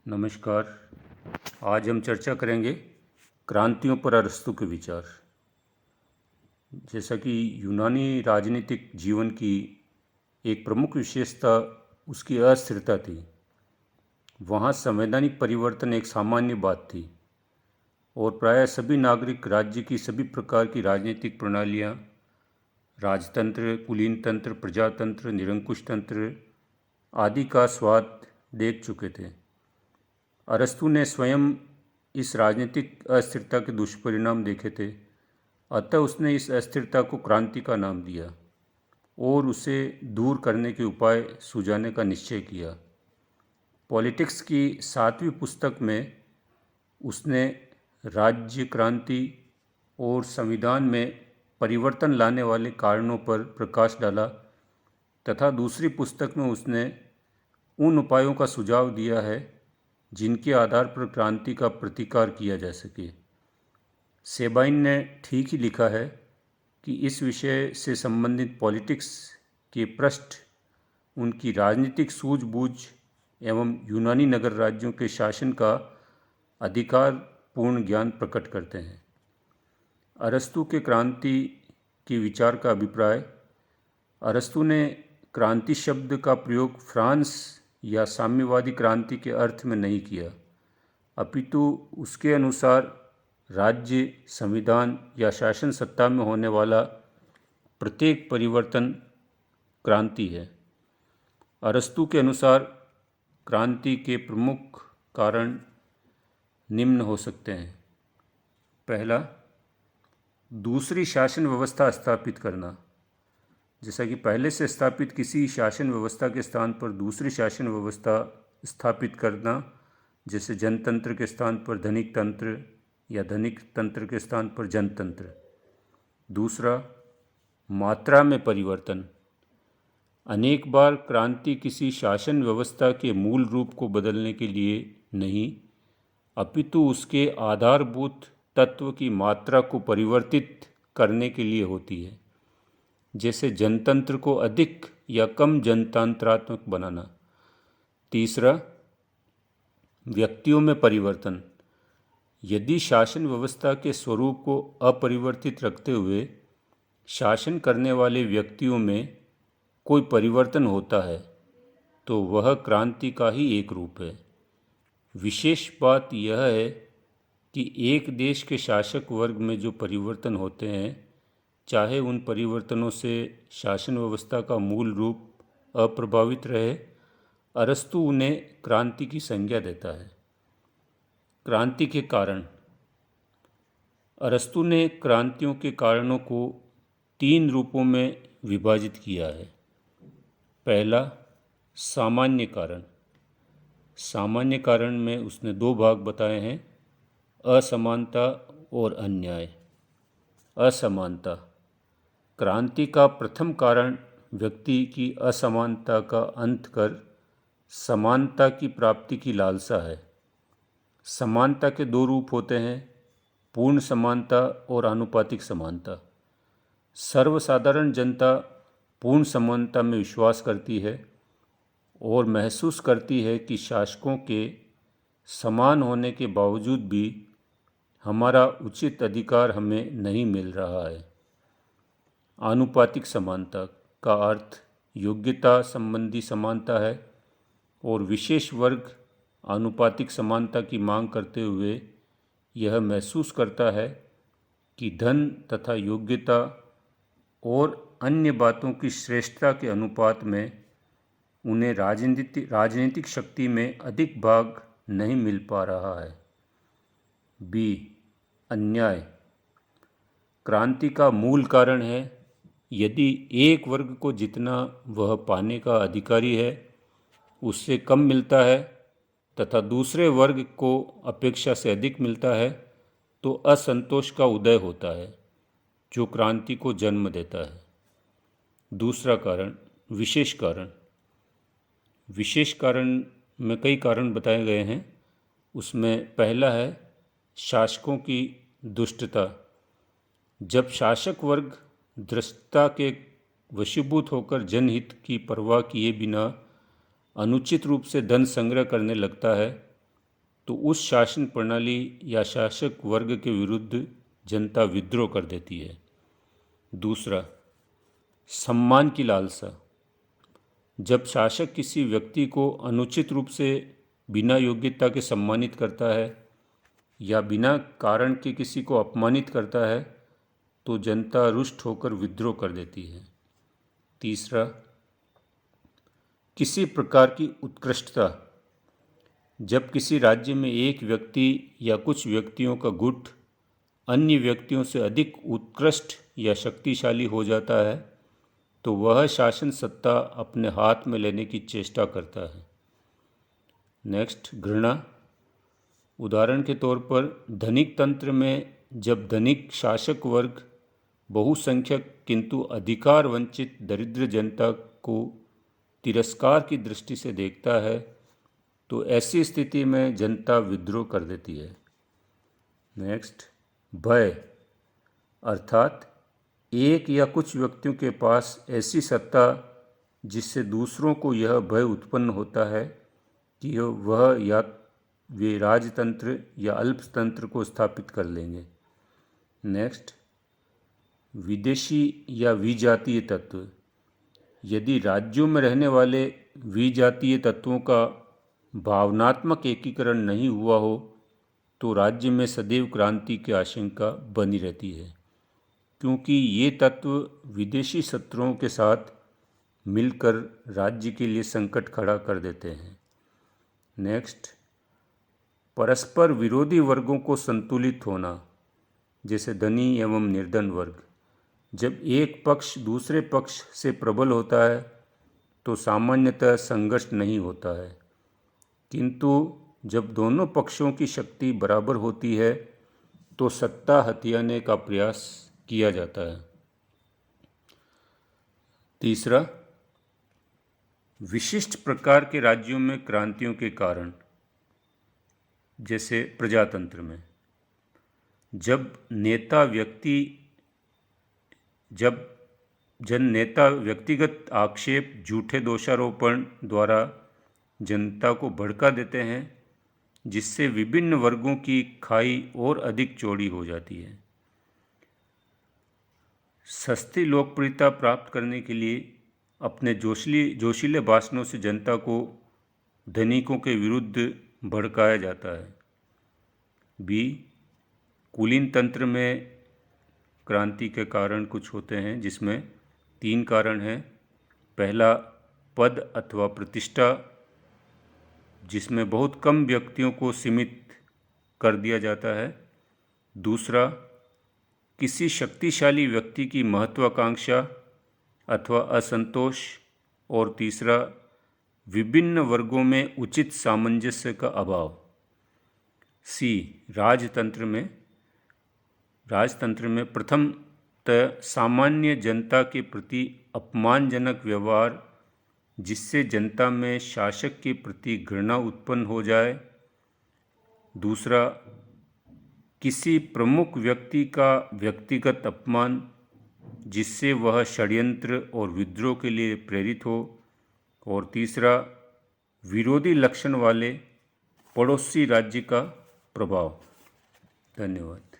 नमस्कार। आज हम चर्चा करेंगे क्रांतियों पर अरस्तू के विचार। जैसा कि यूनानी राजनीतिक जीवन की एक प्रमुख विशेषता उसकी अस्थिरता थी। वहाँ संवैधानिक परिवर्तन एक सामान्य बात थी और प्रायः सभी नागरिक राज्य की सभी प्रकार की राजनीतिक प्रणालियाँ, राजतंत्र, कुलीन तंत्र, प्रजातंत्र, निरंकुश तंत्र आदि का स्वाद देख चुके थे। अरस्तू ने स्वयं इस राजनीतिक अस्थिरता के दुष्परिणाम देखे थे, अतः उसने इस अस्थिरता को क्रांति का नाम दिया और उसे दूर करने के उपाय सुझाने का निश्चय किया। पॉलिटिक्स की 7वीं पुस्तक में उसने राज्य क्रांति और संविधान में परिवर्तन लाने वाले कारणों पर प्रकाश डाला तथा दूसरी पुस्तक में उसने उन उपायों का सुझाव दिया है जिनके आधार पर क्रांति का प्रतिकार किया जा सके। सेबाइन ने ठीक ही लिखा है कि इस विषय से संबंधित पॉलिटिक्स के पृष्ठ उनकी राजनीतिक सूझबूझ एवं यूनानी नगर राज्यों के शासन का अधिकारपूर्ण ज्ञान प्रकट करते हैं। अरस्तू के क्रांति के विचार का अभिप्राय। अरस्तू ने क्रांति शब्द का प्रयोग फ्रांस या साम्यवादी क्रांति के अर्थ में नहीं किया, अपितु उसके अनुसार राज्य, संविधान या शासन सत्ता में होने वाला प्रत्येक परिवर्तन क्रांति है। अरस्तू के अनुसार क्रांति के प्रमुख कारण निम्न हो सकते हैं। पहला, दूसरी शासन व्यवस्था स्थापित करना। जैसा कि पहले से स्थापित किसी शासन व्यवस्था के स्थान पर दूसरी शासन व्यवस्था स्थापित करना, जैसे जनतंत्र के स्थान पर धनिक तंत्र या धनिक तंत्र के स्थान पर जनतंत्र। दूसरा, मात्रा में परिवर्तन। अनेक बार क्रांति किसी शासन व्यवस्था के मूल रूप को बदलने के लिए नहीं, अपितु उसके आधारभूत तत्व की मात्रा को परिवर्तित करने के लिए होती है, जैसे जनतंत्र को अधिक या कम जनतंत्रात्मक बनाना। तीसरा, व्यक्तियों में परिवर्तन। यदि शासन व्यवस्था के स्वरूप को अपरिवर्तित रखते हुए शासन करने वाले व्यक्तियों में कोई परिवर्तन होता है तो वह क्रांति का ही एक रूप है। विशेष बात यह है कि एक देश के शासक वर्ग में जो परिवर्तन होते हैं, चाहे उन परिवर्तनों से शासन व्यवस्था का मूल रूप अप्रभावित रहे, अरस्तू उन्हें क्रांति की संज्ञा देता है। क्रांति के कारण। अरस्तू ने क्रांतियों के कारणों को 3 रूपों में विभाजित किया है। पहला, सामान्य कारण। सामान्य कारण में उसने 2 भाग बताए हैं, असमानता और अन्याय। असमानता। क्रांति का प्रथम कारण व्यक्ति की असमानता का अंत कर समानता की प्राप्ति की लालसा है। समानता के 2 रूप होते हैं, पूर्ण समानता और आनुपातिक समानता। सर्वसाधारण जनता पूर्ण समानता में विश्वास करती है और महसूस करती है कि शासकों के समान होने के बावजूद भी हमारा उचित अधिकार हमें नहीं मिल रहा है। आनुपातिक समानता का अर्थ योग्यता संबंधी समानता है और विशेष वर्ग आनुपातिक समानता की मांग करते हुए यह महसूस करता है कि धन तथा योग्यता और अन्य बातों की श्रेष्ठता के अनुपात में उन्हें राजनीतिक शक्ति में अधिक भाग नहीं मिल पा रहा है। बी, अन्याय। क्रांति का मूल कारण है यदि एक वर्ग को जितना वह पाने का अधिकारी है उससे कम मिलता है तथा दूसरे वर्ग को अपेक्षा से अधिक मिलता है, तो असंतोष का उदय होता है जो क्रांति को जन्म देता है। दूसरा कारण, विशेष कारण। विशेष कारण में कई कारण बताए गए हैं। उसमें पहला है शासकों की दुष्टता। जब शासक वर्ग धृष्टता के वशीभूत होकर जनहित की परवाह किए बिना अनुचित रूप से धन संग्रह करने लगता है तो उस शासन प्रणाली या शासक वर्ग के विरुद्ध जनता विद्रोह कर देती है। दूसरा, सम्मान की लालसा। जब शासक किसी व्यक्ति को अनुचित रूप से बिना योग्यता के सम्मानित करता है या बिना कारण के किसी को अपमानित करता है तो जनता रुष्ट होकर विद्रोह कर देती है। तीसरा, किसी प्रकार की उत्कृष्टता। जब किसी राज्य में एक व्यक्ति या कुछ व्यक्तियों का गुट अन्य व्यक्तियों से अधिक उत्कृष्ट या शक्तिशाली हो जाता है तो वह शासन सत्ता अपने हाथ में लेने की चेष्टा करता है। नेक्स्ट, घृणा। उदाहरण के तौर पर धनिक तंत्र में जब धनिक शासक वर्ग बहुसंख्यक किंतु अधिकार वंचित दरिद्र जनता को तिरस्कार की दृष्टि से देखता है तो ऐसी स्थिति में जनता विद्रोह कर देती है। नेक्स्ट, भय, अर्थात एक या कुछ व्यक्तियों के पास ऐसी सत्ता जिससे दूसरों को यह भय उत्पन्न होता है कि वह या वे राजतंत्र या अल्पतंत्र को स्थापित कर लेंगे। नेक्स्ट, विदेशी या विजातीय तत्व। यदि राज्यों में रहने वाले विजातीय तत्वों का भावनात्मक एकीकरण नहीं हुआ हो तो राज्य में सदैव क्रांति की आशंका बनी रहती है, क्योंकि ये तत्व विदेशी शत्रुओं के साथ मिलकर राज्य के लिए संकट खड़ा कर देते हैं। नेक्स्ट, परस्पर विरोधी वर्गों को संतुलित होना, जैसे धनी एवं निर्धन वर्ग। जब एक पक्ष दूसरे पक्ष से प्रबल होता है तो सामान्यतः संघर्ष नहीं होता है, किंतु जब दोनों पक्षों की शक्ति बराबर होती है तो सत्ता हथियाने का प्रयास किया जाता है। तीसरा, विशिष्ट प्रकार के राज्यों में क्रांतियों के कारण, जैसे प्रजातंत्र में जब नेता व्यक्तिगत आक्षेप झूठे दोषारोपण द्वारा जनता को भड़का देते हैं जिससे विभिन्न वर्गों की खाई और अधिक चौड़ी हो जाती है। सस्ती लोकप्रियता प्राप्त करने के लिए अपने जोशीले भाषणों से जनता को धनिकों के विरुद्ध भड़काया जाता है। बी, कुलीन तंत्र में क्रांति के कारण कुछ होते हैं जिसमें 3 कारण हैं। पहला, पद अथवा प्रतिष्ठा, जिसमें बहुत कम व्यक्तियों को सीमित कर दिया जाता है। दूसरा, किसी शक्तिशाली व्यक्ति की महत्वाकांक्षा अथवा असंतोष। और तीसरा, विभिन्न वर्गों में उचित सामंजस्य का अभाव। सी, राजतंत्र में प्रथमतः सामान्य जनता के प्रति अपमानजनक व्यवहार जिससे जनता में शासक के प्रति घृणा उत्पन्न हो जाए। दूसरा, किसी प्रमुख व्यक्ति का व्यक्तिगत अपमान जिससे वह षड्यंत्र और विद्रोह के लिए प्रेरित हो। और तीसरा, विरोधी लक्षण वाले पड़ोसी राज्य का प्रभाव। धन्यवाद।